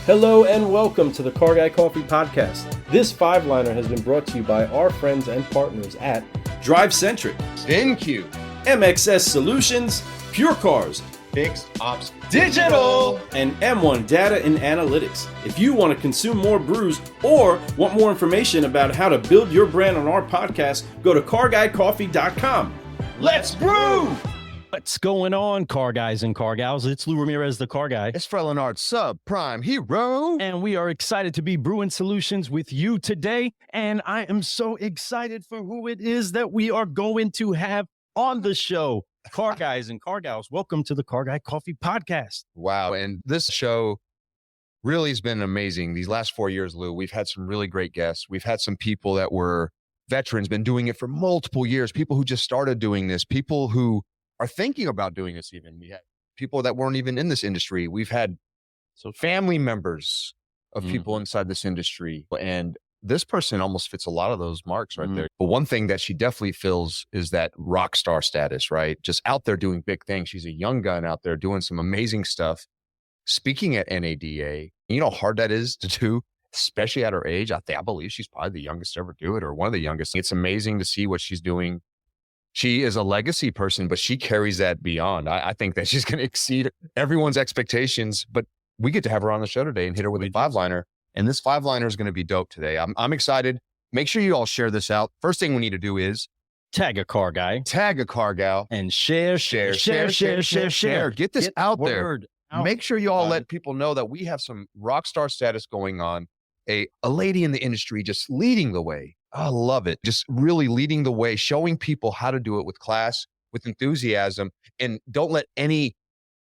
Hello and welcome to the Car Guy Coffee Podcast. This five-liner has been brought to you by our friends and partners at Drive Centric, NQ, MXS Solutions, Pure Cars, Fixed Ops Digital, and M1 Data and Analytics. If you want to consume more brews or want more information about how to build your brand on our podcast, go to carguycoffee.com. Let's brew! What's going on, car guys and car gals? It's Lou Ramirez, the car guy. It's Frelinard, subprime hero. And we are excited to be brewing solutions with you today. And I am so excited for who it is that we are going to have on the show. Car guys and car gals, welcome to the Car Guy Coffee Podcast. Wow. And this show really has been amazing. These last 4 years, Lou, we've had some really great guests. We've had some people that were veterans, been doing it for multiple years, people who just started doing this, people who are thinking about doing this even. We had people that weren't even in this industry. We've had family members of people inside this industry. And this person almost fits a lot of those marks right there. But one thing that she definitely fills is that rock star status, right? Just out there doing big things. She's a young gun out there doing some amazing stuff. Speaking at NADA, you know how hard that is to do, especially at her age. I believe she's probably the youngest to ever do it, or one of the youngest. It's amazing to see what she's doing. She is a legacy person, but she carries that beyond. I think that she's going to exceed everyone's expectations, but we get to have her on the show today and hit her with a five-liner. And this five-liner is going to be dope today. I'm excited. Make sure you all share this out. First thing we need to do is tag a car guy, tag a car gal, and share. Get this out there. Out. Make sure you all let people know that we have some rock star status going on. A lady in the industry just leading the way. I love it. Just really leading the way, showing people how to do it with class, with enthusiasm, and don't let any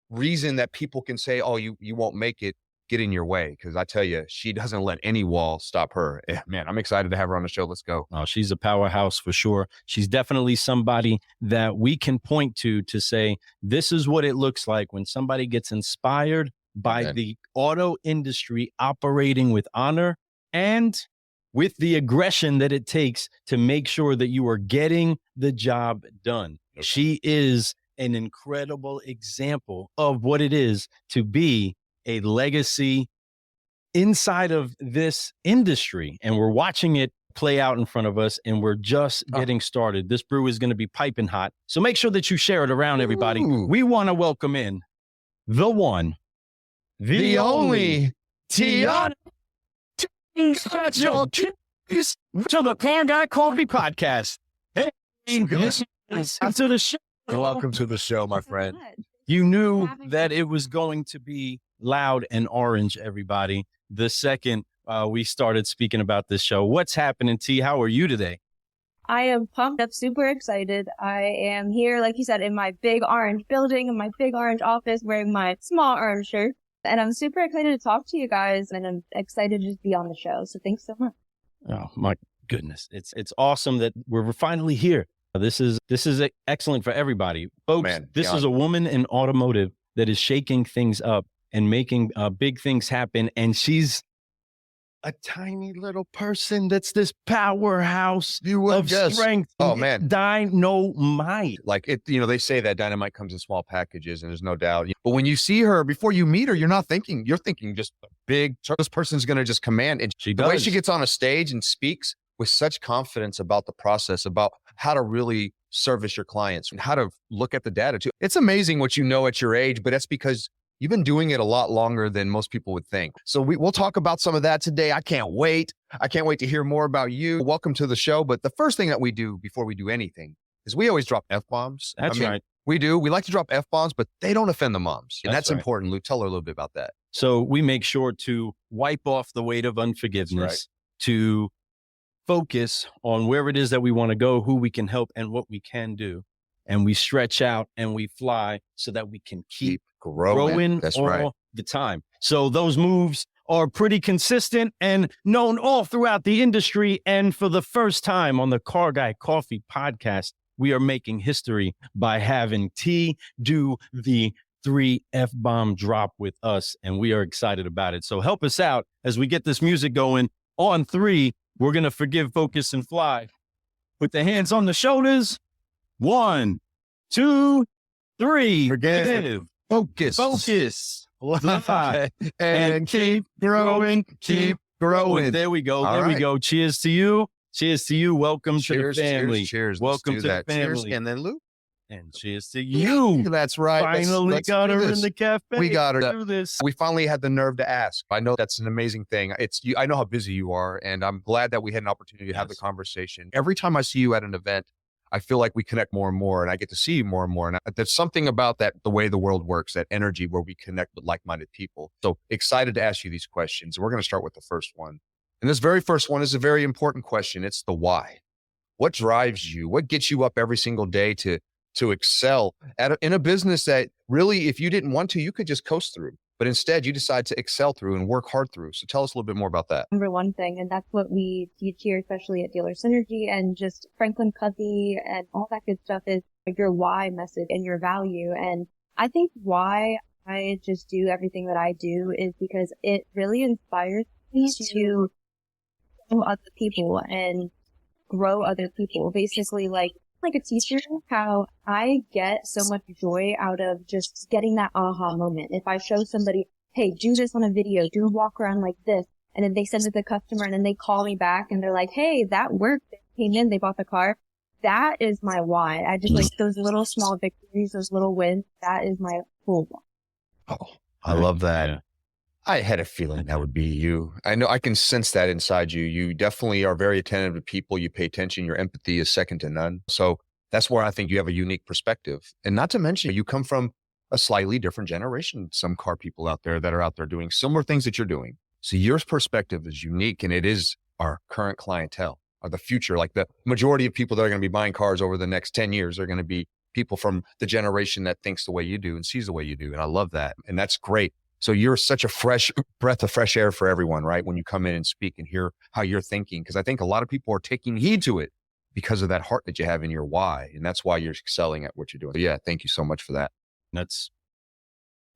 reason that people can say, oh, you won't make it, get in your way. Because I tell you, she doesn't let any wall stop her. Man, I'm excited to have her on the show. Let's go. Oh, she's a powerhouse for sure. She's definitely somebody that we can point to say, this is what it looks like when somebody gets inspired by the auto industry operating with honor and with the aggression that it takes to make sure that you are getting the job done. Okay. She is an incredible example of what it is to be a legacy inside of this industry. And we're watching it play out in front of us, and we're just getting started. This brew is going to be piping hot. So make sure that you share it around, everybody. We want to welcome in the one, the only Tianna to the Car Guy Coffee Podcast. Hey, to the show. Welcome to the show, my friend. You knew that it was going to be loud and orange, everybody. The second we started speaking about this show. What's happening, T? How are you today? I am pumped up, super excited. I am here, like you said, in my big orange building, in my big orange office, wearing my small orange shirt. And I'm super excited to talk to you guys, and I'm excited to just be on the show. So thanks so much. Oh my goodness. It's awesome that we're finally here. This is excellent for everybody. Folks, this is a woman in automotive that is shaking things up and making big things happen. And she's a tiny little person that's this powerhouse of strength. Oh, man. Dynamite. Like it, they say that dynamite comes in small packages, and there's no doubt. But when you see her, before you meet her, you're thinking just a big, this person's going to just command. And the way she gets on a stage and speaks with such confidence about the process, about how to really service your clients and how to look at the data too. It's amazing what you know at your age, but that's because you've been doing it a lot longer than most people would think. So we'll talk about some of that today. I can't wait. I can't wait to hear more about you. Welcome to the show. But the first thing that we do before we do anything is we always drop F-bombs. That's right. We do. We like to drop F-bombs, but they don't offend the moms. And that's right. important. Lou, tell her a little bit about that. So we make sure to wipe off the weight of unforgiveness, to focus on where it is that we want to go, who we can help, and what we can do. And we stretch out and we fly so that we can keep growing all the time. So those moves are pretty consistent and known all throughout the industry. And for the first time on the Car Guy Coffee Podcast, we are making history by having T do the 3 F-bomb drop with us. And we are excited about it. So help us out as we get this music going. On 3, we're going to forgive, focus, and fly. Put the hands on the shoulders. 1, 2, 3. Forgive. Focus. Okay. And keep growing, keep growing. There we go. All There right. we go. Cheers to you. Cheers to you. Welcome Cheers, to the family. cheers. Welcome Let's to do the that. Cheers. family. And then Lou. And cheers to you. That's right. Finally got do her this. in the cafe. We got her. Do this. We finally had the nerve to ask. I know that's an amazing thing. It's you. I know how busy you are, and I'm glad that we had an opportunity to have the conversation. Every time I see you at an event, I feel like we connect more and more, and I get to see you more and more. And there's something about that, the way the world works, that energy where we connect with like-minded people. So excited to ask you these questions. We're going to start with the first one. And this very first one is a very important question. It's the why. What drives you? What gets you up every single day to excel in a business that really, if you didn't want to, you could just coast through. But instead, you decide to excel through and work hard through. So tell us a little bit more about that. Number one thing, and that's what we teach here, especially at Dealer Synergy and just Franklin Covey and all that good stuff, is your why message and your value. And I think why I just do everything that I do is because it really inspires me to show other people and grow other people. Basically, like a teacher, how I get so much joy out of just getting that aha moment. If I show somebody, hey, do this on a video, do a walk around like this, and then they send it to the customer and then they call me back and they're like, hey, that worked. They came in, they bought the car. That is my why. I just like those little small victories, those little wins. That is my full why. Oh, I love that. Yeah. I had a feeling that would be you. I know I can sense that inside you. You definitely are very attentive to people. You pay attention. Your empathy is second to none. So that's where I think you have a unique perspective. And not to mention, you come from a slightly different generation. Some car people out there that are out there doing similar things that you're doing. So your perspective is unique, and it is our current clientele or the future. Like the majority of people that are going to be buying cars over the next 10 years are going to be people from the generation that thinks the way you do and sees the way you do. And I love that. And that's great. So you're such a fresh breath of fresh air for everyone, right? When you come in and speak and hear how you're thinking, because I think a lot of people are taking heed to it because of that heart that you have in your why. And that's why you're excelling at what you're doing. So yeah, thank you so much for that. That's,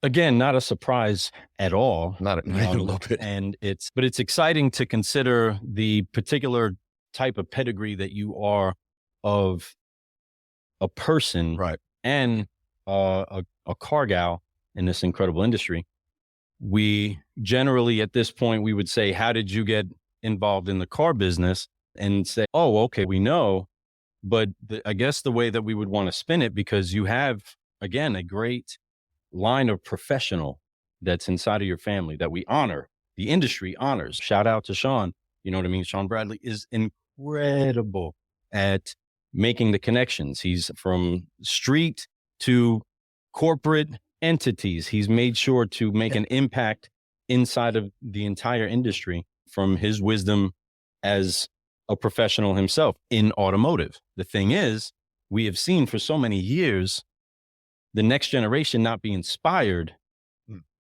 again, not a surprise at all. Not a little bit. And it's exciting to consider the particular type of pedigree that you are of a person, right? And a car gal in this incredible industry. We generally, at this point, we would say, how did you get involved in the car business? And say, oh, okay, we know. But I guess the way that we would want to spin it, because you have, again, a great line of professional that's inside of your family that we honor, the industry honors. Shout out to Sean. You know what I mean? Sean Bradley is incredible at making the connections. He's from street to corporate entities. He's made sure to make an impact inside of the entire industry from his wisdom as a professional himself in automotive. The thing is, we have seen for so many years the next generation not be inspired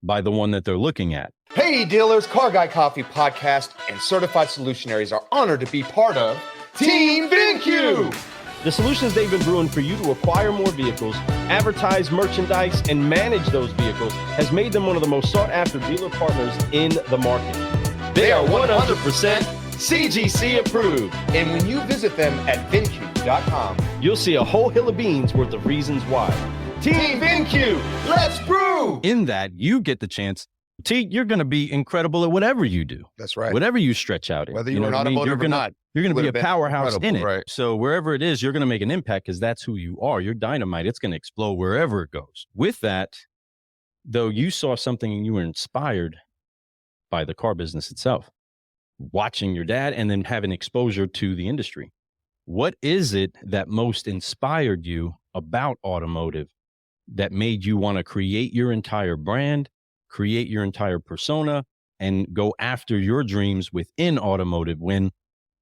by the one that they're looking at. Hey dealers, Car Guy Coffee Podcast and Certified Solutionaries are honored to be part of Team VinQ. The solutions they've been brewing for you to acquire more vehicles, advertise merchandise, and manage those vehicles has made them one of the most sought-after dealer partners in the market. They are 100% CGC approved. And when you visit them at VinQ.com, you'll see a whole hill of beans worth of reasons why. Team VinQ, let's brew! In that, you get the chance. You're going to be incredible at whatever you do. That's right. Whatever you stretch out in. Whether you're an automotive or not. You're going to be a powerhouse in it. Right. So wherever it is, you're going to make an impact because that's who you are. You're dynamite. It's going to explode wherever it goes. With that, though, you saw something and you were inspired by the car business itself, watching your dad and then having exposure to the industry. What is it that most inspired you about automotive that made you want to create your entire brand, create your entire persona, and go after your dreams within automotive when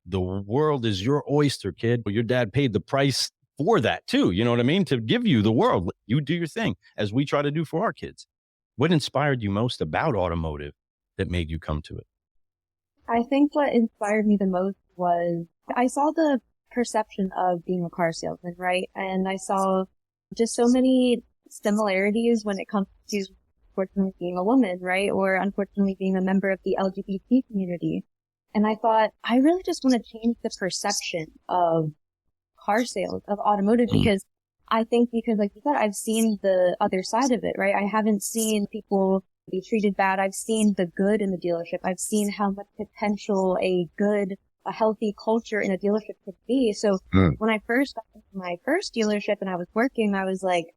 the world is your oyster, kid? Your dad paid the price for that too. You know what I mean? To give you the world. You do your thing as we try to do for our kids. What inspired you most about automotive that made you come to it? I think what inspired me the most was I saw the perception of being a car salesman, right? And I saw just so many similarities when it comes to unfortunately being a woman, right? Or unfortunately being a member of the LGBT community. And I thought, I really just want to change the perception of car sales, of automotive, because I think, because like you said, I've seen the other side of it, right? I haven't seen people be treated bad. I've seen the good in the dealership. I've seen how much potential a healthy culture in a dealership could be. So when I first got into my first dealership and I was working, I was like,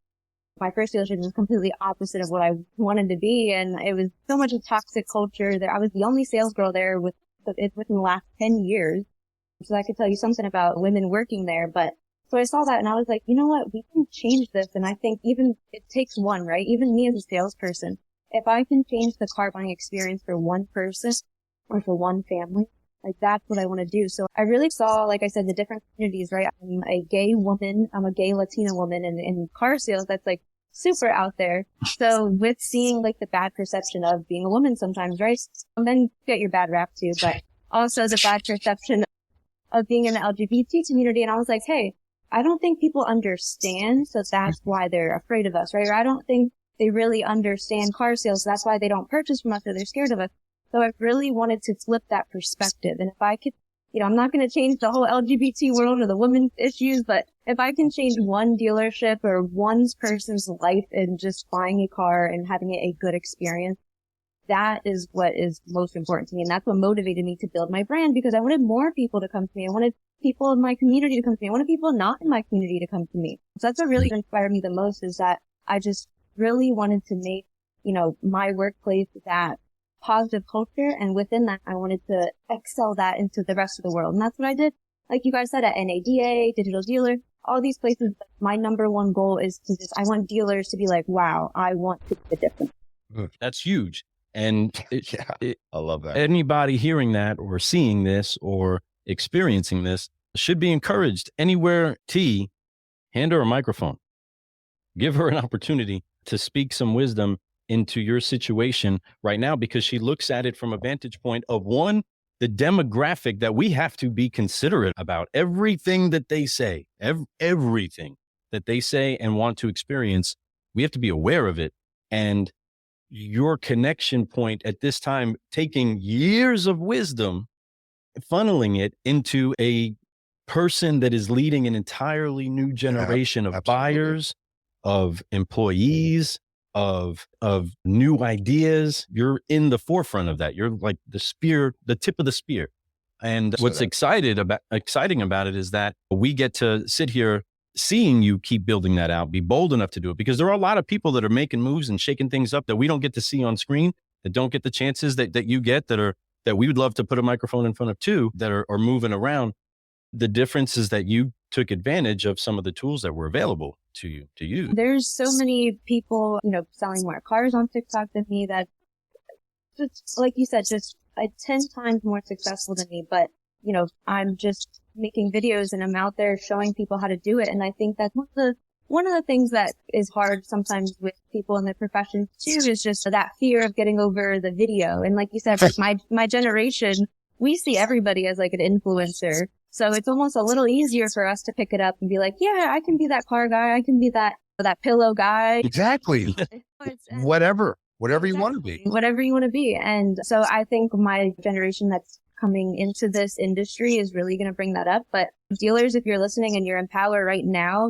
my first dealership was completely opposite of what I wanted to be. And it was so much a toxic culture there. I was the only sales girl there within the last 10 years. So I could tell you something about women working there. But so I saw that and I was like, you know what? We can change this. And I think even it takes one, right? Even me as a salesperson, if I can change the car buying experience for one person or for one family, like that's what I want to do. So I really saw, like I said, the different communities, right? I'm a gay woman. I'm a gay Latina woman in car sales. That's like super out there. So with seeing like the bad perception of being a woman sometimes, right? And then get your bad rap too, but also the bad perception of being in the LGBT community. And I was like, hey, I don't think people understand. So that's why they're afraid of us, right? Or I don't think they really understand car sales. So that's why they don't purchase from us or they're scared of us. So I really wanted to flip that perspective. And if I could, I'm not going to change the whole LGBT world or the women's issues, but if I can change one dealership or one person's life in just buying a car and having a good experience, that is what is most important to me. And that's what motivated me to build my brand, because I wanted more people to come to me. I wanted people in my community to come to me. I wanted people not in my community to come to me. So that's what really inspired me the most, is that I just really wanted to make, my workplace that positive culture. And within that, I wanted to excel that into the rest of the world. And that's what I did. Like you guys said, at NADA, Digital Dealer, all these places, my number one goal is I want dealers to be like, wow, I want to make a difference. That's huge. And I love that. Anybody hearing that or seeing this or experiencing this should be encouraged. Anywhere T, hand her a microphone. Give her an opportunity to speak some wisdom into your situation right now, because she looks at it from a vantage point of, one, the demographic that we have to be considerate about. Everything that they say, everything that they say and want to experience, we have to be aware of it. And your connection point at this time, taking years of wisdom, funneling it into a person that is leading an entirely new generation of buyers, of employees, of new ideas. You're in the forefront of that. You're like the tip of the spear. And what's exciting about it is that we get to sit here seeing you keep building that out, be bold enough to do it, because there are a lot of people that are making moves and shaking things up that we don't get to see on screen, that don't get the chances that you get, that we would love to put a microphone in front of too, that are moving around. The difference is that you took advantage of some of the tools that were available to you to use. There's so many people, selling more cars on TikTok than me that, just like you said, just 10 times more successful than me. But, I'm just making videos and I'm out there showing people how to do it. And I think that's one of the things that is hard sometimes with people in the profession too, is just that fear of getting over the video. And like you said, my generation, we see everybody as like an influencer. So it's almost a little easier for us to pick it up and be like, yeah, I can be that car guy. I can be that pillow guy. Exactly. Whatever you want to be. Whatever you want to be. And so I think my generation that's coming into this industry is really going to bring that up. But dealers, if you're listening and you're in power right now,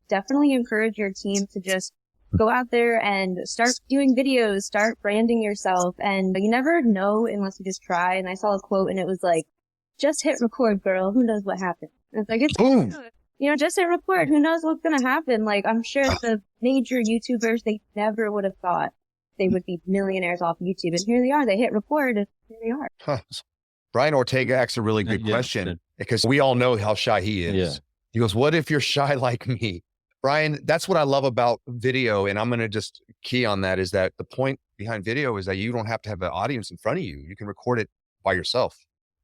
definitely encourage your team to just go out there and start doing videos, start branding yourself. And you never know unless you just try. And I saw a quote and it was like, just hit record, girl. Who knows what happened? And it's like, boom. Just hit record. Who knows what's going to happen? Like, I'm sure the major YouTubers, they never would have thought they would be millionaires off YouTube. And here they are. They hit record and here they are. Huh. Brian Ortega asks a really good question, because we all know how shy he is. Yeah. He goes, what if you're shy like me? Brian, that's what I love about video. And I'm going to just key on that, is that the point behind video is that you don't have to have an audience in front of you. You can record it by yourself.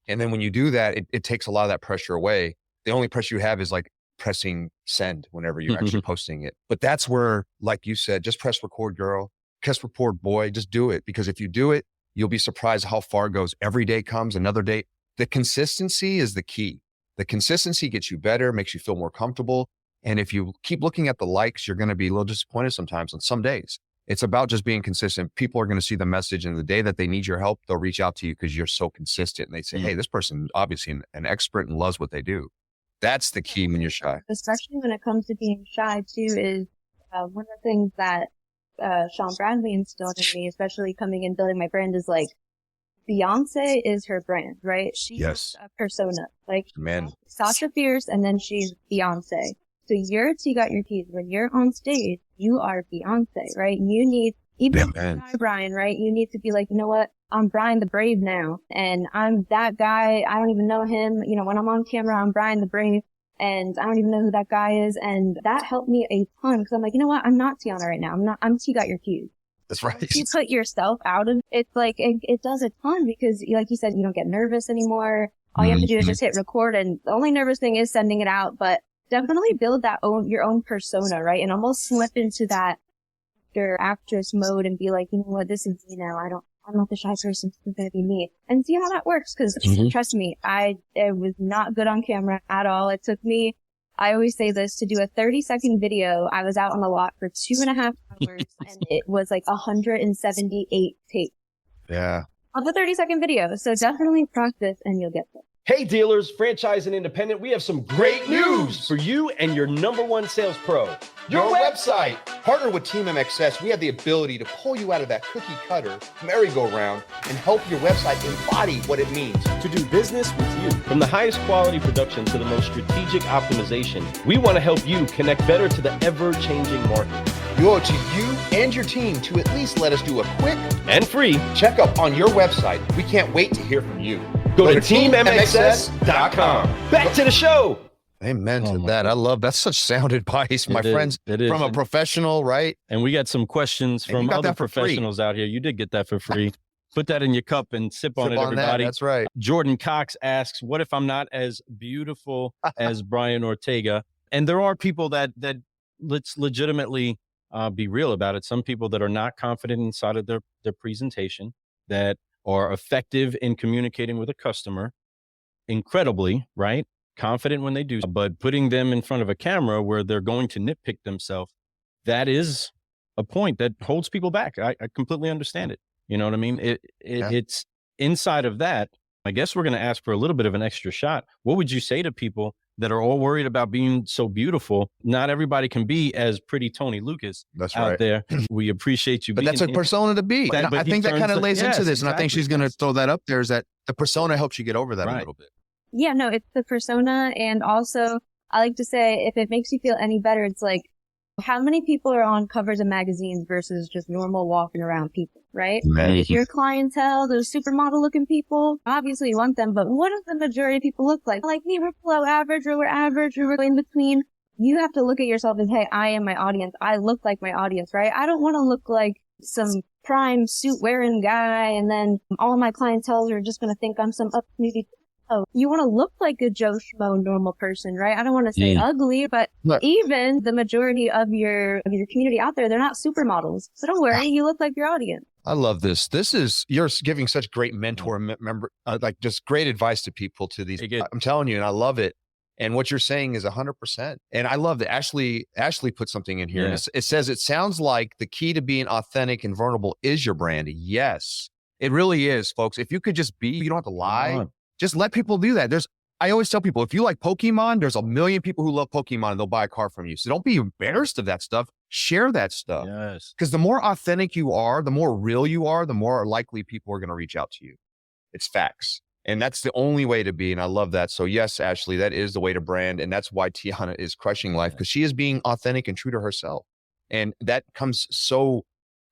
And then when you do that, it takes a lot of that pressure away. The only pressure you have is like pressing send whenever you're actually posting it. But that's where, like you said, just press record, girl, press record, boy, just do it. Because if you do it, you'll be surprised how far it goes. Every day comes another day. The consistency is the key. The consistency gets you better, makes you feel more comfortable. And if you keep looking at the likes, you're going to be a little disappointed sometimes on some days. It's about just being consistent. People are going to see the message, and the day that they need your help, they'll reach out to you because you're so consistent. And they say, hey, this person obviously an expert and loves what they do. That's the key when you're shy. Especially when it comes to being shy too, is one of the things that Sean Bradley instilled in me, especially coming in building my brand, is like Beyonce is her brand, right? She has a persona, like Sasha Fierce, and then she's Beyonce. So you're got your keys. When you're on stage, you are Beyonce, right? You need, even Brian, right? You need to be like, you know what? I'm Brian the Brave now, and I'm that guy. I don't even know him. You know, when I'm on camera, I'm Brian the Brave, and I don't even know who that guy is. And that helped me a ton, because I'm like, you know what? I'm not Tianna right now. I'm T got your keys. That's right. If you put yourself out of it's like, it does a ton, because like you said, you don't get nervous anymore. All you have to do is just hit record, and the only nervous thing is sending it out, but definitely build your own persona, right? And almost slip into that actress mode and be like, you know what, this is me now. I'm not the shy person. This is going to be me, and see how that works. Because trust me, I was not good on camera at all. It took me, I always say this, to do a 30-second video. I was out on the lot for 2.5 hours and it was like 178 takes. Yeah. Of a 30-second video. So definitely practice and you'll get there. Hey dealers, franchise and independent, we have some great news for you and your number one sales pro. Your website. Partner with Team MXS, we have the ability to pull you out of that cookie cutter merry-go-round and help your website embody what it means to do business with you. From the highest quality production to the most strategic optimization, we want to help you connect better to the ever-changing market. We owe it to you and your team to at least let us do a quick and free checkup on your website. We can't wait to hear from you. Go to teammxs.com. Back to the show. Amen to that. I love that's such sound advice, my friends. It is from a professional, right? And we got some questions from other professionals out here. You did get that for free. Put that in your cup and sip on it, everybody. That's right. Jordan Cox asks, "What if I'm not as beautiful as Brian Ortega?" And there are people that let's legitimately be real about it. Some people that are not confident inside of their presentation, that are effective in communicating with a customer, incredibly, right? Confident when they do, but putting them in front of a camera where they're going to nitpick themselves, that is a point that holds people back. I completely understand it. You know what I mean? It's inside of that. I guess we're going to ask for a little bit of an extra shot. What would you say to people that are all worried about being so beautiful? Not everybody can be as pretty Tony Lucas out there. We appreciate you. But that's a persona to be. I think that kind of lays into this. And I think she's going to throw that up there, is that the persona helps you get over that a little bit. Yeah, no, it's the persona. And also, I like to say, if it makes you feel any better, it's like, how many people are on covers of magazines versus just normal walking around people, right? If your clientele, those supermodel looking people, obviously you want them, but what does the majority of people look like? Like me, we're below average, or we're average, or we're in between. You have to look at yourself as, hey, I am my audience. I look like my audience, right? I don't want to look like some prime suit wearing guy, and then all of my clientele are just going to think I'm some up-snooty. Oh, you want to look like a Joe Schmo normal person, right? I don't want to say ugly, but even the majority of your community out there, they're not supermodels. So don't worry, you look like your audience. I love this. You're giving such great mentor, like just great advice to people, to these. I'm telling you, and I love it. And what you're saying is 100%. And I love that Ashley put something in here. And it says, it sounds like the key to being authentic and vulnerable is your brand. Yes, it really is, folks. If you could just be, you don't have to lie. Just let people do that. I always tell people, if you like Pokemon, there's a million people who love Pokemon and they'll buy a car from you. So don't be embarrassed of that stuff. Share that stuff. Yes. Because the more authentic you are, the more real you are, the more likely people are going to reach out to you. It's facts. And that's the only way to be. And I love that. So yes, Ashley, that is the way to brand. And that's why Tianna is crushing life, because she is being authentic and true to herself. And that comes so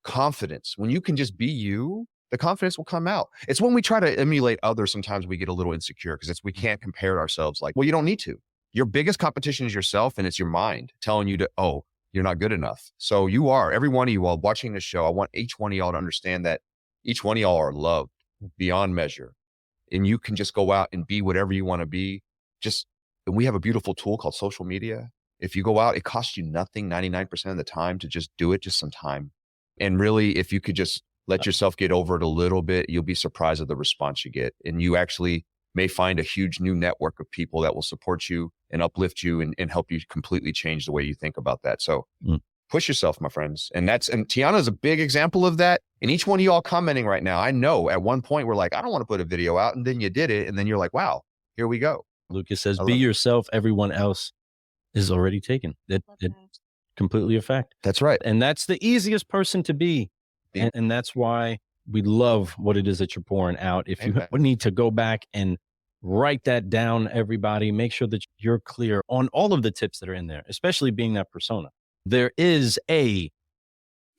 confidence. When you can just be you, the confidence will come out. It's when we try to emulate others, sometimes we get a little insecure because we can't compare ourselves. Like, well, you don't need to. Your biggest competition is yourself, and it's your mind telling you you're not good enough. So you are. Every one of you all watching this show, I want each one of y'all to understand that each one of y'all are loved beyond measure. And you can just go out and be whatever you want to be. And we have a beautiful tool called social media. If you go out, it costs you nothing 99% of the time to just do it, just some time. And really, if you could just let yourself get over it a little bit, you'll be surprised at the response you get. And you actually may find a huge new network of people that will support you and uplift you and help you completely change the way you think about that. So push yourself, my friends. And Tianna is a big example of that. And each one of y'all commenting right now, I know at one point we're like, I don't want to put a video out. And then you did it. And then you're like, wow, here we go. Lucas says, be yourself. Everyone else is already taken. completely a fact. That's right. And that's the easiest person to be. And that's why we love what it is that you're pouring out. If you need to go back and write that down, everybody, make sure that you're clear on all of the tips that are in there, especially being that persona. There is a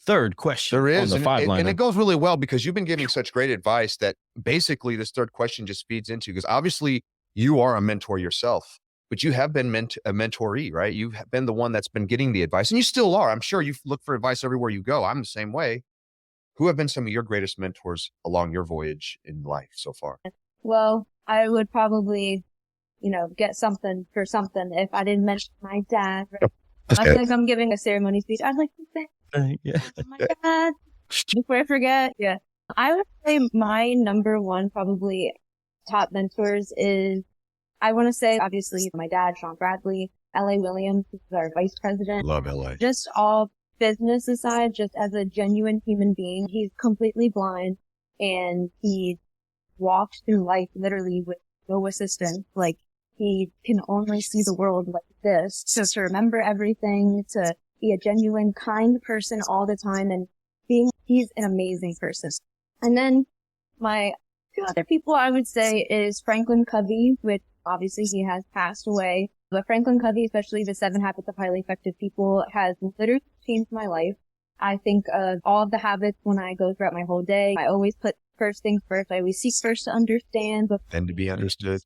third question. There is. On the and it goes really well because you've been giving such great advice that basically this third question just feeds into, because obviously you are a mentor yourself, but you have been a mentoree, right? You've been the one that's been getting the advice, and you still are. I'm sure you look for advice everywhere you go. I'm the same way. Who have been some of your greatest mentors along your voyage in life so far? Well, I would probably, get something for something if I didn't mention my dad. Right? I think I'm giving a ceremony speech. I'd like to say, my dad, before I forget. Yeah. I would say my number one, probably top mentors is, I want to say, obviously, my dad, Sean Bradley, L.A. Williams, who's our vice president. Love L.A. Just all business aside, just as a genuine human being, he's completely blind and he walks through life literally with no assistance. Like, he can only see the world like this. So to remember everything, to be a genuine, kind person all the time, and he's an amazing person. And then my two other people I would say is Franklin Covey, which obviously he has passed away. But Franklin Covey, especially the 7 Habits of Highly Effective People, has literally changed my life. I think of all of the habits when I go throughout my whole day. I always put first things first. I always seek first to understand. And to be understood.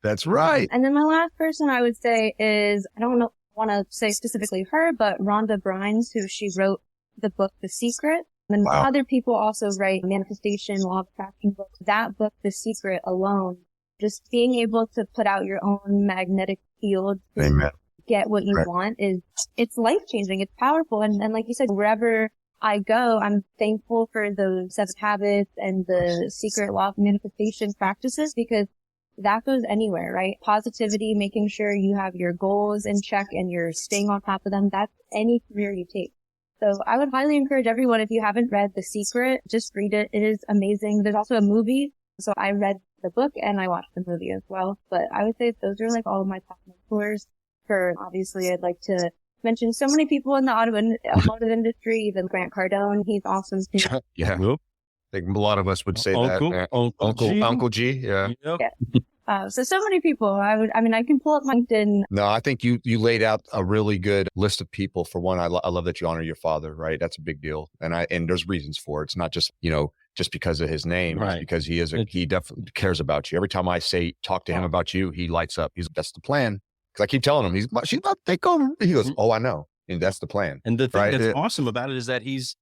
That's right. And then my last person I would say is, I don't want to say specifically her, but Rhonda Brines, who she wrote the book, The Secret. And then other people also write manifestation, law of attraction books. That book, The Secret alone, just being able to put out your own magnetic field to get what you want it's life-changing. It's powerful. And like you said, wherever I go, I'm thankful for those 7 habits and the secret law of manifestation practices, because that goes anywhere, right? Positivity, making sure you have your goals in check and you're staying on top of them. That's any career you take. So I would highly encourage everyone, if you haven't read The Secret, just read it. It is amazing. There's also a movie. So I read the book and I watched the movie as well. But I would say those are like all of my top mentors. For obviously, I'd like to mention so many people in the automotive industry, even Grant Cardone. He's awesome too. Yeah. I think a lot of us would say that. Uncle G. Yeah. So many people. I can pull up my LinkedIn. No, I think you laid out a really good list of people. For one, I love that you honor your father, right? That's a big deal. And there's reasons for it. It's not just, just because of his name, right? Because he definitely cares about you. Every time I talk to him about you, he lights up. That's the plan. Because I keep telling him, she's about to take over. He goes, oh, I know. And that's the plan. And the thing that's awesome about it is that he's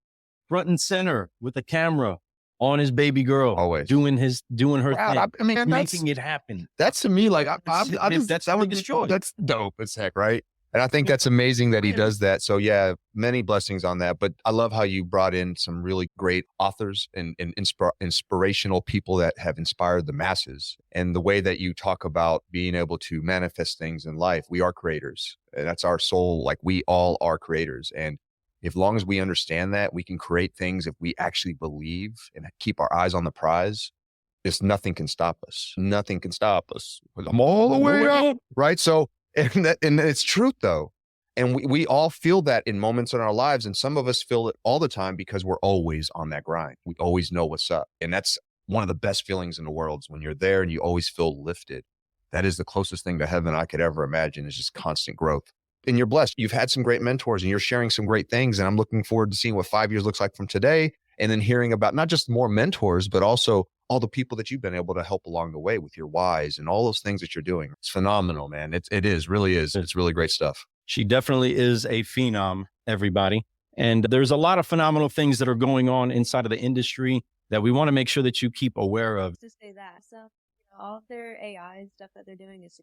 front and center with the camera on his baby girl, always doing her thing, making it happen. That's to me, like, that's dope as heck, right? And I think that's amazing that he does that. So yeah, many blessings on that. But I love how you brought in some really great authors and inspirational people that have inspired the masses. And the way that you talk about being able to manifest things in life. We are creators. And that's our soul. Like, we all are creators. And as long as we understand that, we can create things if we actually believe and keep our eyes on the prize. Nothing can stop us. Nothing can stop us. I'm all the way up. Right? So, and it's truth though. And we all feel that in moments in our lives. And some of us feel it all the time because we're always on that grind. We always know what's up. And that's one of the best feelings in the world, is when you're there and you always feel lifted. That is the closest thing to heaven I could ever imagine, is just constant growth. And you're blessed. You've had some great mentors and you're sharing some great things. And I'm looking forward to seeing what 5 years looks like from today. And then hearing about not just more mentors, but also all the people that you've been able to help along the way with your whys and all those things that you're doing. It's phenomenal, man. It really is. It's really great stuff. She definitely is a phenom, everybody. And there's a lot of phenomenal things that are going on inside of the industry that we want to make sure that you keep aware of. To say that, so all of their AI stuff that they're doing is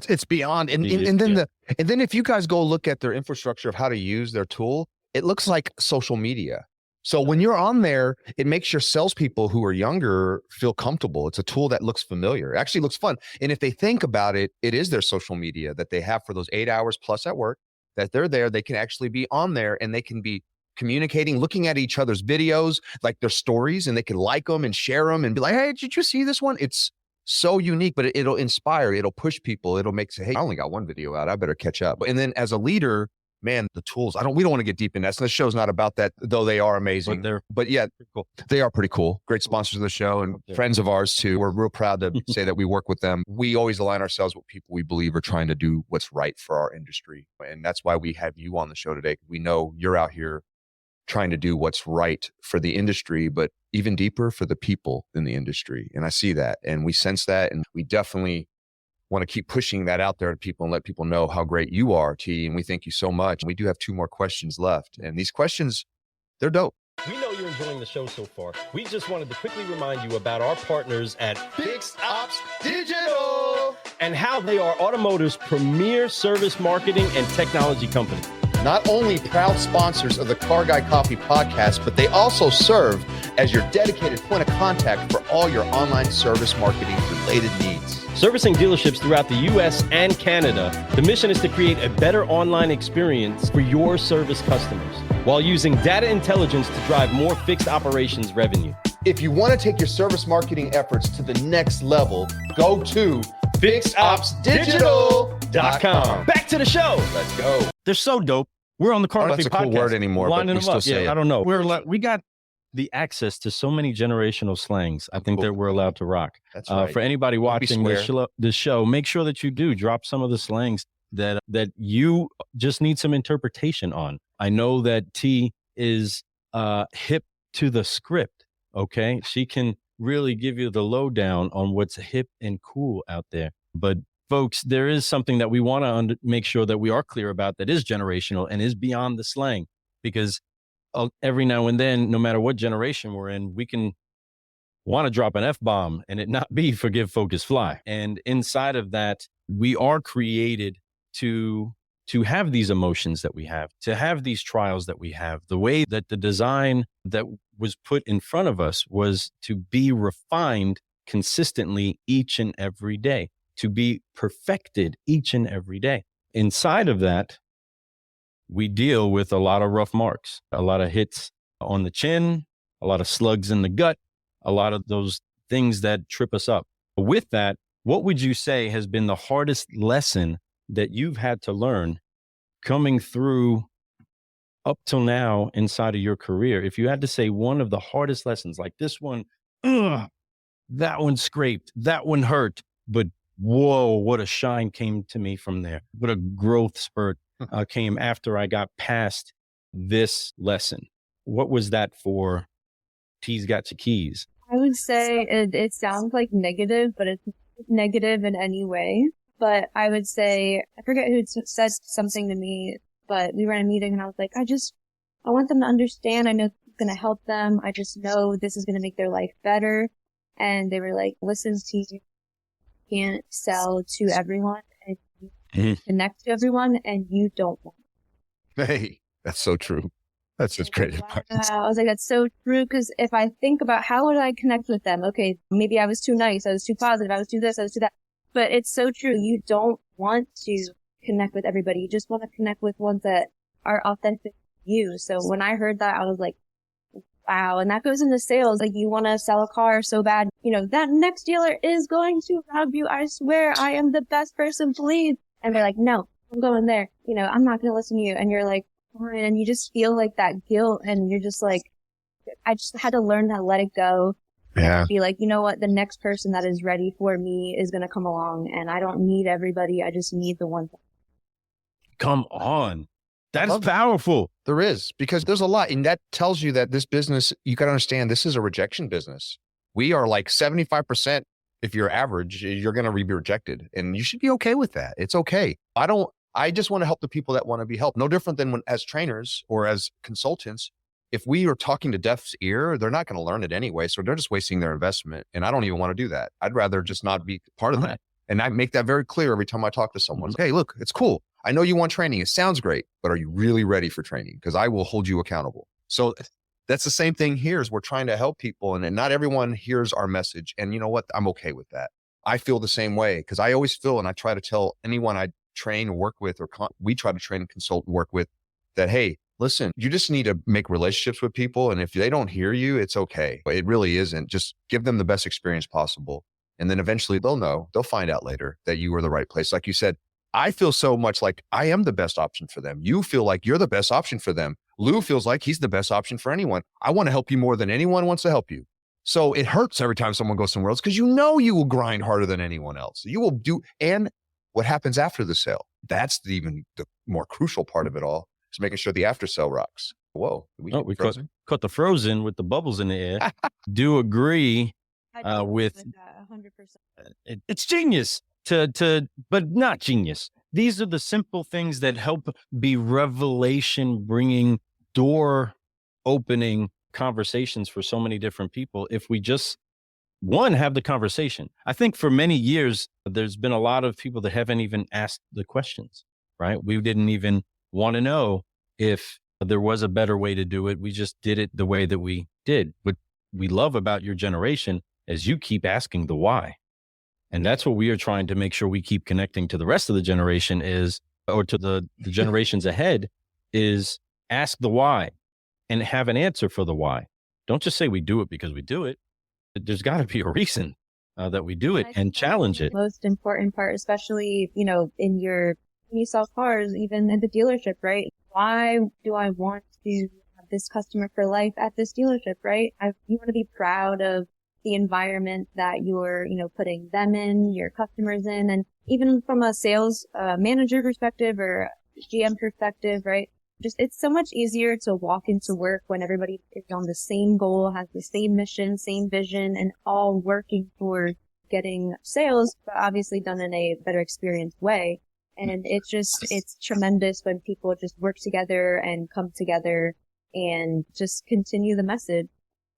it's beyond. And then if you guys go look at their infrastructure of how to use their tool, it looks like social media. So when you're on there, it makes your salespeople who are younger feel comfortable. It's a tool that looks familiar. It actually looks fun. And if they think about it, it is their social media that they have for those 8 hours plus at work, that they're there. They can actually be on there and they can be communicating, looking at each other's videos, like their stories, and they can like them and share them and be like, hey, did you see this one? It's so unique, but it'll inspire, it'll push people. It'll make say, hey, I only got one video out. I better catch up. And then as a leader, man, the tools, we don't want to get deep in that. So the show's not about that, though they are amazing. But yeah, cool. They are pretty cool. Great sponsors of the show and friends of ours too. We're real proud to say that we work with them. We always align ourselves with people we believe are trying to do what's right for our industry. And that's why we have you on the show today. We know you're out here trying to do what's right for the industry, but even deeper for the people in the industry. And I see that, and we sense that, and we definitely want to keep pushing that out there to people and let people know how great you are, T. And we thank you so much. We do have 2 more questions left, and these questions, they're dope. We know you're enjoying the show so far. We just wanted to quickly remind you about our partners at Fixed Ops Digital and how they are automotive's premier service marketing and technology company. Not only proud sponsors of the Car Guy Coffee podcast, but they also serve as your dedicated point of contact for all your online service marketing related needs. Servicing dealerships throughout the U.S. and Canada, the mission is to create a better online experience for your service customers while using data intelligence to drive more fixed operations revenue. If you want to take your service marketing efforts to the next level, go to fixopsdigital.com. Back to the show. Let's go. They're so dope. We're on the Car Guy That's a podcast. cool word anymore, but we still say it. I don't know. We got the access to so many generational slangs. I think that we're allowed to rock. That's right. For anybody watching this show, make sure that you do drop some of the slangs that you just need some interpretation on. I know that T is hip to the script. Okay, she can really give you the lowdown on what's hip and cool out there. But folks, there is something that we want to make sure that we are clear about that is generational and is beyond the slang, because every now and then, no matter what generation we're in, we can want to drop an F-bomb and it not be forgive, focus, fly. And inside of that, we are created to have these emotions that we have, to have these trials that we have. The way that the design that was put in front of us was to be refined consistently each and every day, to be perfected each and every day. Inside of that, we deal with a lot of rough marks, a lot of hits on the chin, a lot of slugs in the gut, a lot of those things that trip us up. With that, what would you say has been the hardest lesson that you've had to learn coming through up till now inside of your career? If you had to say one of the hardest lessons, like this one, that one scraped, that one hurt, but whoa, what a shine came to me from there. What a growth spurt came after I got past this lesson. What was that for T's Got Your Keys? I would say it sounds like negative, but it's not negative in any way. But I would say, I forget who said something to me, but we were in a meeting and I was like, I want them to understand. I know it's going to help them. I just know this is going to make their life better. And they were like, listen, T, you can't sell to everyone and you connect to everyone, and you don't want it. Hey, that's so true. That's just great advice. I was like, that's so true. Because if I think about how would I connect with them? Okay, maybe I was too nice. I was too positive. I was too this. I was too that. But it's so true. You don't want to connect with everybody. You just want to connect with ones that are authentic to you. So when I heard that, I was like, wow. And that goes into sales. Like, you want to sell a car so bad. You know, that next dealer is going to rob you. I swear I am the best person, please. And they're like, no, I'm going there. You know, I'm not going to listen to you. And you're like, fine. And you just feel like that guilt. And you're just like, I just had to learn to let it go. Yeah. Be like, you know what? The next person that is ready for me is going to come along, and I don't need everybody. I just need the one. Come on. That's powerful. There is, because there's a lot. And that tells you that this business, you got to understand, this is a rejection business. We are like 75%. If you're average, you're going to be rejected, and you should be okay with that. It's okay. I just want to help the people that want to be helped. No different than when, as trainers or as consultants, if we are talking to deaf's ear, they're not going to learn it anyway. So they're just wasting their investment. And I don't even want to do that. I'd rather just not be part of that. And I make that very clear every time I talk to someone. Hey, look, it's cool. I know you want training. It sounds great, but are you really ready for training? Because I will hold you accountable. So that's the same thing here, is we're trying to help people, and not everyone hears our message. And you know what? I'm okay with that. I feel the same way, because I always feel, and I try to tell anyone I train or work with, or we try to train and consult and work with, that, hey, listen, you just need to make relationships with people. And if they don't hear you, it's okay. It really isn't. Just give them the best experience possible. And then eventually they'll know, they'll find out later that you were the right place. Like you said, I feel so much like I am the best option for them. You feel like you're the best option for them. Lou feels like he's the best option for anyone. I want to help you more than anyone wants to help you. So it hurts every time someone goes somewhere else because you know you will grind harder than anyone else. You will do, and what happens after the sale? That's even the more crucial part of it all, is making sure the after sale rocks. Whoa. We caught the frozen with the bubbles in the air. Do agree with that 100%. It's genius but not genius. These are the simple things that help be revelation bringing, door opening conversations for so many different people. If we just have the conversation. I think for many years, there's been a lot of people that haven't even asked the questions, right? We didn't even want to know if there was a better way to do it. We just did it the way that we did. What we love about your generation is you keep asking the why. And that's what we are trying to make sure we keep connecting to the rest of the generation or to the generations ahead, is ask the why and have an answer for the why. Don't just say we do it because we do it. There's got to be a reason that we do it and challenge it. The most important part, especially, when you sell cars, even in the dealership, right? Why do I want to have this customer for life at this dealership, right? You want to be proud of the environment that you're, putting them in, your customers in, and even from a sales manager perspective or GM perspective, right? It's so much easier to walk into work when everybody is on the same goal, has the same mission, same vision, and all working toward getting sales, but obviously done in a better experienced way. And it's tremendous when people just work together and come together and just continue the message.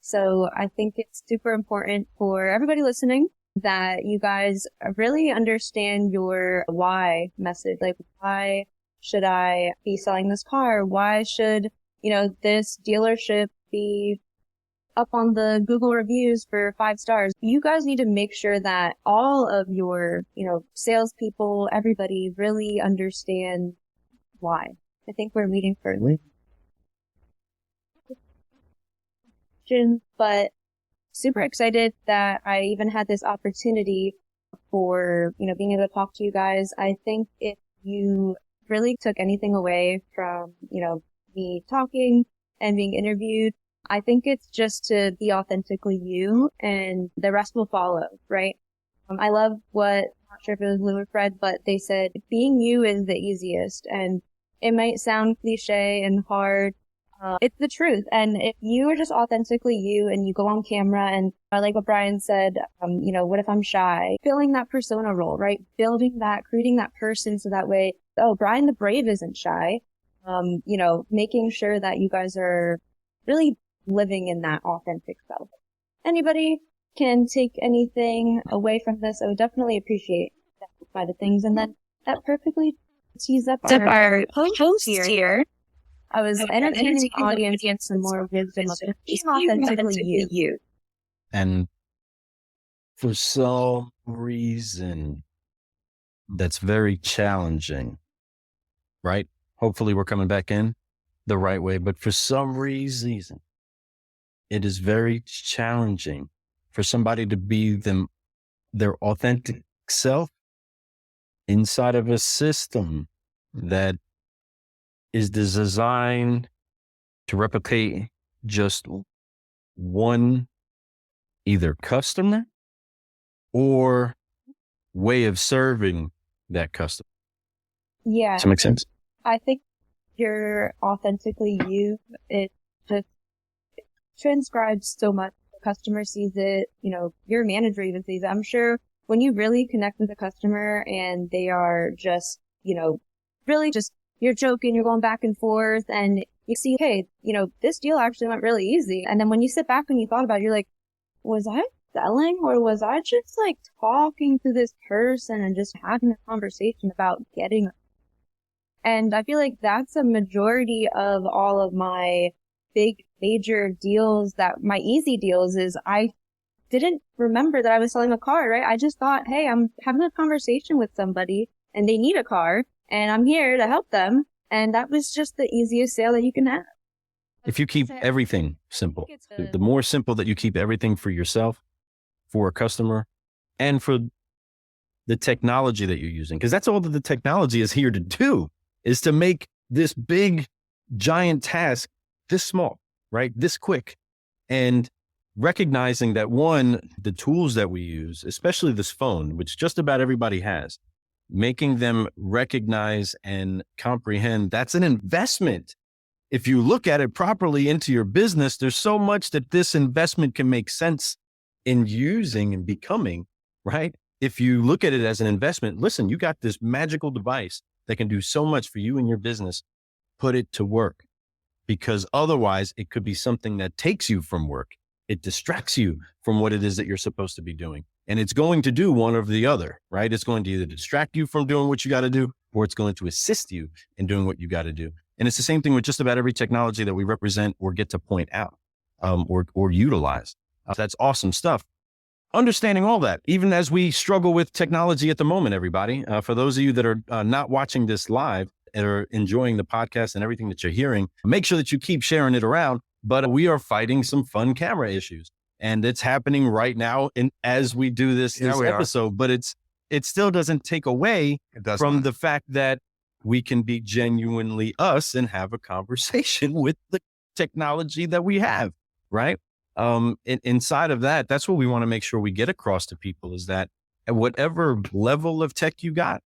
So I think it's super important for everybody listening that you guys really understand your why message. Like, why should I be selling this car? Why should, this dealership be up on the Google reviews for 5 stars? You guys need to make sure that all of your, salespeople, everybody really understand why. I think we're leading for but super excited that I even had this opportunity for, being able to talk to you guys. I think if you really took anything away from, me talking and being interviewed, I think it's just to be authentically you and the rest will follow, right? I love I'm not sure if it was Lou or Fred, but they said being you is the easiest, and it might sound cliche and hard. It's the truth. And if you are just authentically you and you go on camera and like what Brian said, what if I'm shy? Filling that persona role, right? Building that, creating that person so that way, Brian the Brave isn't shy. Making sure that you guys are really living in that authentic self. Anybody can take anything away from this, I would definitely appreciate that side of things. And then that perfectly tees up our host here. I was entertaining the audience some more wisdom of being authentically you. And for some reason, that's very challenging, right? Hopefully we're coming back in the right way. But for some reason, it is very challenging for somebody to be their authentic self inside of a system that is designed to replicate just one either customer or way of serving that customer. Yeah. Does that make sense? I think you're authentically you. It just transcribes so much. The customer sees it, your manager even sees it. I'm sure when you really connect with a customer and they are just, really just, you're joking, you're going back and forth, and you see, hey, this deal actually went really easy. And then when you sit back and you thought about it, you're like, was I selling, or was I just like talking to this person and just having a conversation about getting? And I feel like that's a majority of all of my big major deals, that my easy deals, is I didn't remember that I was selling a car, right? I just thought, hey, I'm having a conversation with somebody and they need a car and I'm here to help them. And that was just the easiest sale that you can have. If you keep everything simple, the more simple that you keep everything for yourself, for a customer, and for the technology that you're using, because that's all that the technology is here to do, is to make this big, giant task this small, right? This quick. And recognizing that, one, the tools that we use, especially this phone, which just about everybody has, making them recognize and comprehend that's an investment. If you look at it properly into your business, there's so much that this investment can make sense in using and becoming, right? If you look at it as an investment, listen, you got this magical device that can do so much for you and your business. Put it to work, because otherwise it could be something that takes you from work. It distracts you from what it is that you're supposed to be doing. And it's going to do one or the other, right? It's going to either distract you from doing what you got to do, or it's going to assist you in doing what you got to do. And it's the same thing with just about every technology that we represent or get to point out or utilize. That's awesome stuff. Understanding all that, even as we struggle with technology at the moment, everybody, for those of you that are not watching this live and are enjoying the podcast and everything that you're hearing, make sure that you keep sharing it around. But we are fighting some fun camera issues, and it's happening right now as we do this episode. But it still doesn't take away from the fact that we can be genuinely us and have a conversation with the technology that we have, right? Inside of that, that's what we want to make sure we get across to people, is that at whatever level of tech you got,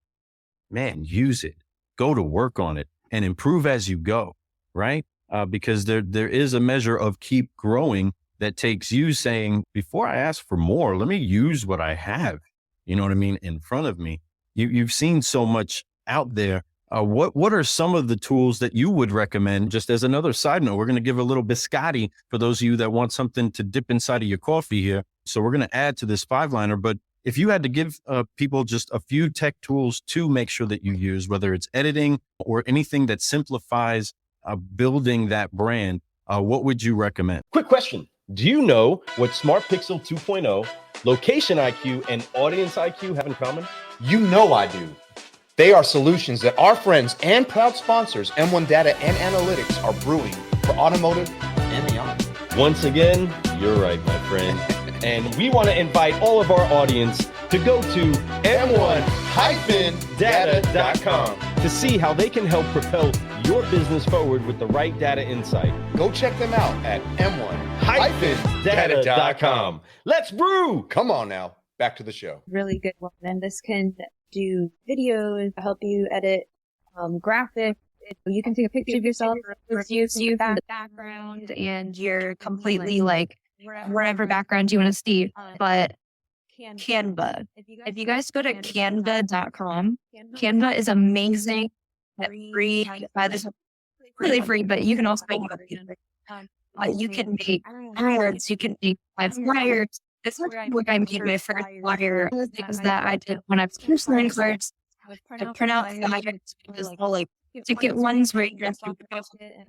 man, use it, go to work on it, and improve as you go, right? Because there is a measure of keep growing that takes you saying, before I ask for more, let me use what I have, you know what I mean, in front of me. You've seen so much out there. What are some of the tools that you would recommend? Just as another side note, we're going to give a little biscotti for those of you that want something to dip inside of your coffee here. So we're going to add to this 5-liner. But if you had to give people just a few tech tools to make sure that you use, whether it's editing or anything that simplifies building that brand, what would you recommend? Quick question. Do you know what Smart Pixel 2.0, Location IQ, and Audience IQ have in common? You know I do. They are solutions that our friends and proud sponsors, M1 Data and Analytics, are brewing for automotive and beyond. Once again, you're right, my friend. And we want to invite all of our audience to go to m1-data.com to see how they can help propel your business forward with the right data insight. Go check them out at m1-data.com. Let's brew! Come on now, back to the show. Really good one. And this can do videos, help you edit graphics. You can take a picture of yourself, you that background, and you're completely like whatever background you want to see. But Canva. If you guys go to canva.com, Canva is amazing. Free. This is really free, but you can also make you can make cards, you can make flyers. This is what I made my first flyer. Things that I did when I was selling cards. I print out flyers because all like ticket ones where you have to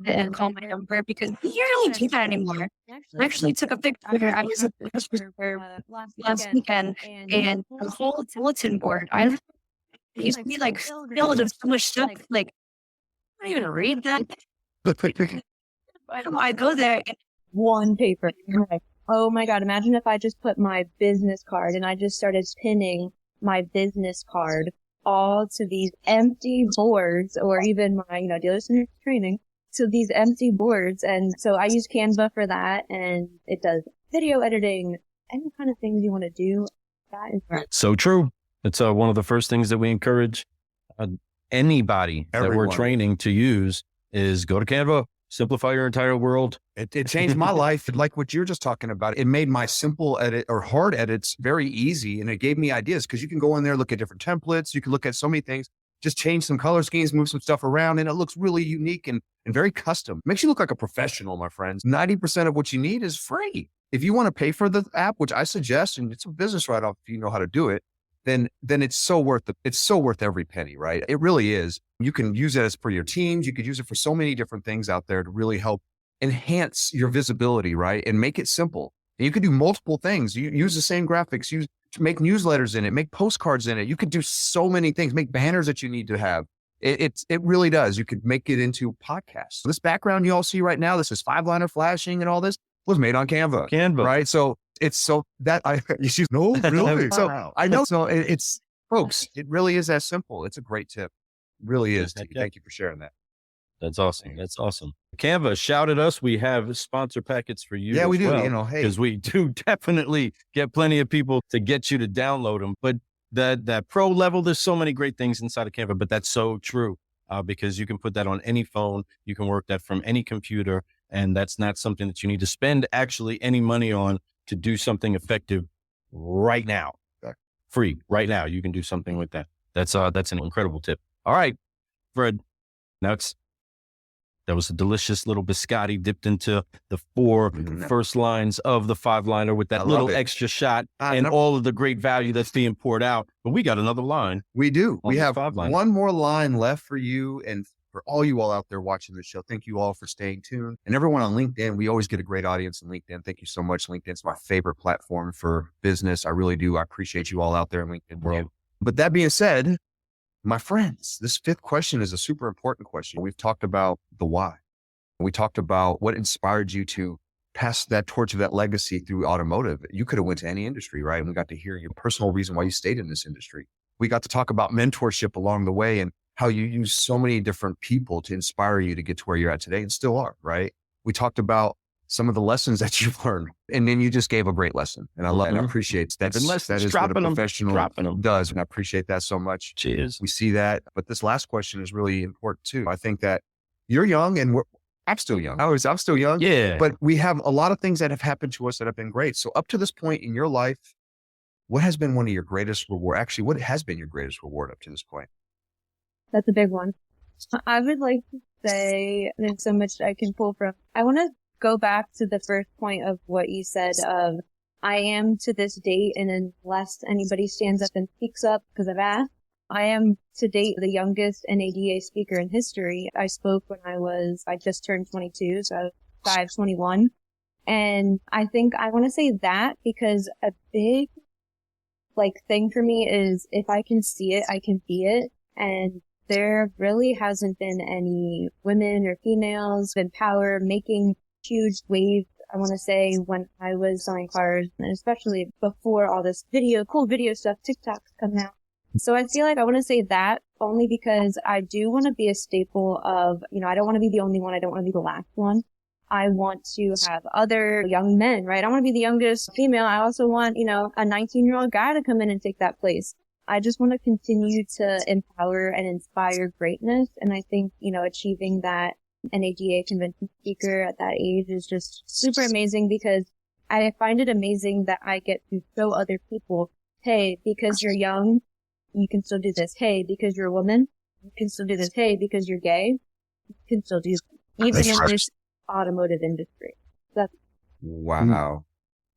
and call my number, because you don't do that anymore. I actually took a picture. I was at the customer last weekend, and the whole bulletin board, I used to be like filled with so much stuff. Like, I don't even read that. I go there and one paper. Oh my God, imagine if I just put my business card and I just started pinning my business card all to these empty boards, or even my, dealer center training, to these empty boards. And so I use Canva for that, and it does video editing, any kind of things you want to do. That is right. So true. It's one of the first things that we encourage anybody that we're training to use is go to Canva. Simplify your entire world. It changed my life. Like what you're just talking about, it made my simple edit or hard edits very easy. And it gave me ideas, because you can go in there, look at different templates. You can look at so many things, just change some color schemes, move some stuff around. And it looks really unique and very custom. Makes you look like a professional, my friends. 90% of what you need is free. If you want to pay for the app, which I suggest, and it's a business write-off if you know how to do it, then it's so worth every penny, right? It really is. You can use it as for your teams. You could use it for so many different things out there to really help enhance your visibility, right? And make it simple. And you could do multiple things. You use the same graphics, make newsletters in it, make postcards in it. You could do so many things, make banners that you need to have. It really does. You could make it into podcasts. This background you all see right now, this is 5-liner flashing and all this was made on Canva, right? So it's so that no, really. So I know. So it's Folks, it really is that simple. It's a great tip. It really is. Heck T. yeah. Thank you for sharing that. That's awesome. That's awesome. Canva shouted us. We have sponsor packets for you. Yeah, we as do. well, You know, hey, because we do definitely get plenty of people to get you to download them. But that pro level, there's so many great things inside of Canva. But that's so true because you can put that on any phone. You can work that from any computer, and that's not something that you need to spend actually any money on to do something effective right now. Okay. Free right now. You can do something with that. That's an incredible tip. All right, Fred. Now that was a delicious little biscotti dipped into the four first lines of the 5-liner with that little extra shot and all of the great value that's being poured out. But we got another line. We do. We have 5-liner. one more line left for you and for all you all out there watching the show. Thank you all for staying tuned. And everyone on LinkedIn, we always get a great audience on LinkedIn. Thank you so much. LinkedIn's my favorite platform for business. I really do. I appreciate you all out there in LinkedIn world. But that being said, my friends, this 5th question is a super important question. We've talked about the why. We talked about what inspired you to pass that torch of that legacy through automotive. You could have went to any industry, right? And we got to hear your personal reason why you stayed in this industry. We got to talk about mentorship along the way and how you use so many different people to inspire you to get to where you're at today and still are, right? We talked about some of the lessons that you've learned, and then you just gave a great lesson. And I love and I appreciate that. That is what a professional does. And I appreciate that so much. Cheers. We see that. But this last question is really important too. I think that you're young and I'm still young. I'm still young. Yeah. But we have a lot of things that have happened to us that have been great. So up to this point in your life, what has been one of your greatest reward? Actually, what has been your greatest reward up to this point? That's a big one. I would like to say there's so much I can pull from. I want to go back to the first point of what you said of I am to this date, and unless anybody stands up and speaks up because I've asked, I am to date the youngest NADA speaker in history. I spoke when I just turned 22, so I was 21. And I think I want to say that because a big thing for me is if I can see it, I can be it. And there really hasn't been any women or females in power making huge waves. I want to say when I was selling cars, and especially before all this cool video stuff, TikTok's coming out. So I feel like I want to say that only because I do want to be a staple of, I don't want to be the only one. I don't want to be the last one. I want to have other young men, right? I want to be the youngest female. I also want, a 19-year-old guy to come in and take that place. I just want to continue to empower and inspire greatness. And I think, achieving that NADA convention speaker at that age is just super amazing because I find it amazing that I get to show other people, hey, because you're young, you can still do this. Hey, because you're a woman, you can still do this. Hey, because you're gay, you can still do this. Even in this automotive industry. Wow.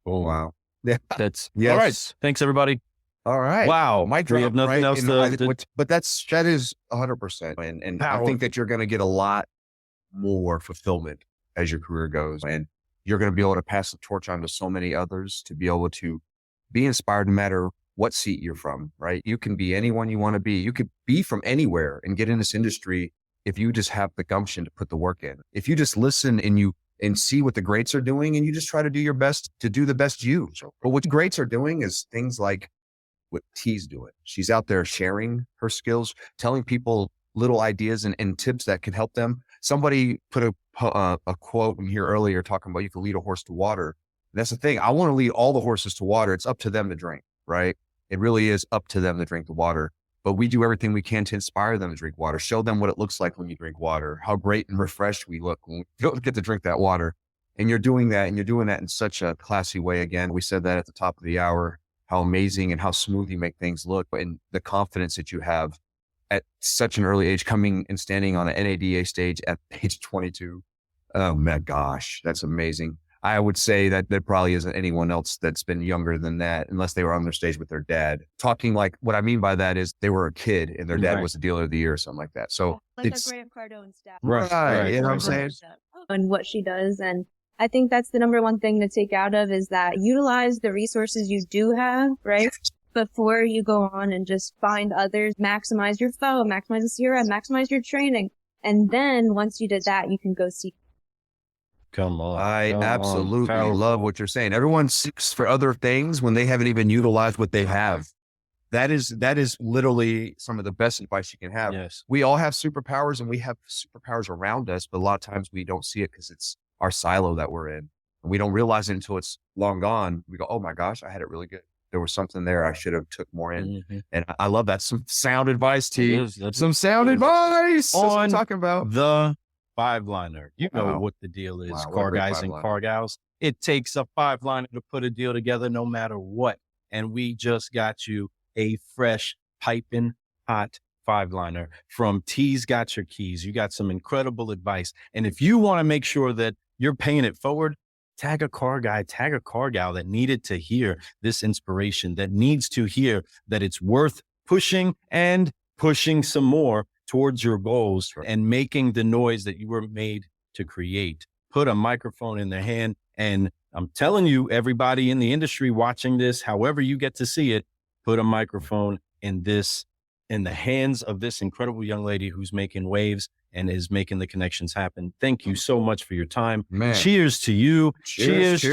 Oh, wow. Yeah. That's yes. All right. Thanks, everybody. All right. Wow. My we have nothing else but that is 100%. And I think that you're going to get a lot more fulfillment as your career goes. And you're going to be able to pass the torch on to so many others to be able to be inspired no matter what seat you're from, right? You can be anyone you want to be. You could be from anywhere and get in this industry if you just have the gumption to put the work in. If you just listen and see what the greats are doing and you just try to do your best to do the best you. But what the greats are doing is things like what T's doing. She's out there sharing her skills, telling people little ideas and tips that can help them. Somebody put a quote in here earlier talking about you can lead a horse to water. And that's the thing. I want to lead all the horses to water. It's up to them to drink, right? It really is up to them to drink the water. But we do everything we can to inspire them to drink water, show them what it looks like when you drink water, how great and refreshed we look when we don't get to drink that water. And you're doing that, and you're doing that in such a classy way. Again, we said that at the top of the hour, how amazing and how smooth you make things look, and the confidence that you have at such an early age, coming and standing on an NADA stage at age 22. Oh my gosh, that's amazing. I would say that there probably isn't anyone else that's been younger than that, unless they were on their stage with their dad. Talking like, what I mean by that is they were a kid and their dad was the dealer of the year or something like that. So like a Grant Cardone staff. Right. You know what I'm saying? And what she does. And I think that's the number one thing to take out of is that utilize the resources you do have, right? Before you go on and just find others, maximize your phone, maximize the CRM, maximize your training. And then once you did that, you can go seek. Come on. I absolutely love what you're saying. Everyone seeks for other things when they haven't even utilized what they have. that is literally some of the best advice you can have. Yes. We all have superpowers and we have superpowers around us, but a lot of times we don't see it because it's our silo that we're in. And we don't realize it until it's long gone. We go, oh my gosh, I had it really good. There was something there I should have took more in. And I love that. Some sound advice, T. Some sound advice. That's what I'm talking about. The 5-liner. You know what the deal is, car guys and car gals. It takes a 5-liner to put a deal together no matter what. And we just got you a fresh, piping hot 5-liner from T's Got Your Keys. You got some incredible advice. And if you want to make sure that you're paying it forward, tag a car guy, tag a car gal that needed to hear this inspiration, that needs to hear that it's worth pushing and pushing some more towards your goals and making the noise that you were made to create. Put a microphone in their hand. And I'm telling you, everybody in the industry watching this, however you get to see it, put a microphone in the hands of this incredible young lady who's making waves and is making the connections happen. Thank you so much for your time. Man. Cheers to you. Cheers.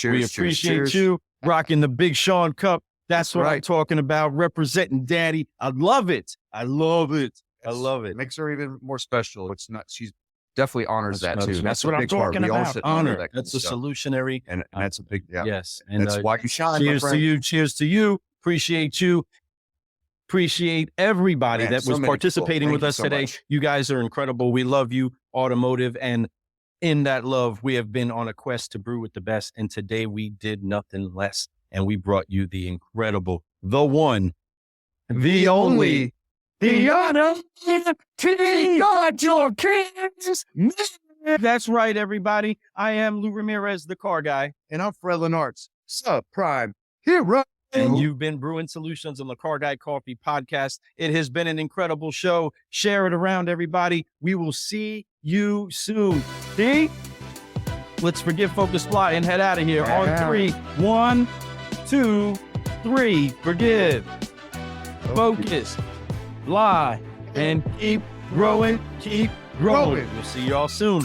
We appreciate you rocking the Big Sean Cup. That's what I'm talking about. Representing Daddy. I love it. Makes her even more special. It's not, she's definitely honors that too. That's what I'm talking about. Honor. That's a solutionary. And that's a big, yes. And that's why you shine. Cheers to you. Cheers to you. Appreciate you. Appreciate everybody that was participating with us today. You guys are incredible. We love you, Automotive. And in that love, we have been on a quest to brew with the best. And today we did nothing less. And we brought you the incredible, the one, the only, Tianna Mick. That's right, everybody. I am Lou Ramirez, the car guy. And I'm Fred Lenartz, subprime hero. And you've been Brewing Solutions on the Car Guy Coffee podcast. It has been an incredible show. Share it around, everybody. We will see you soon. See? Let's forgive, focus, fly, and head out of here. On 3, 1, 2, 3. Forgive, focus, fly, and keep growing, keep growing. We'll see y'all soon.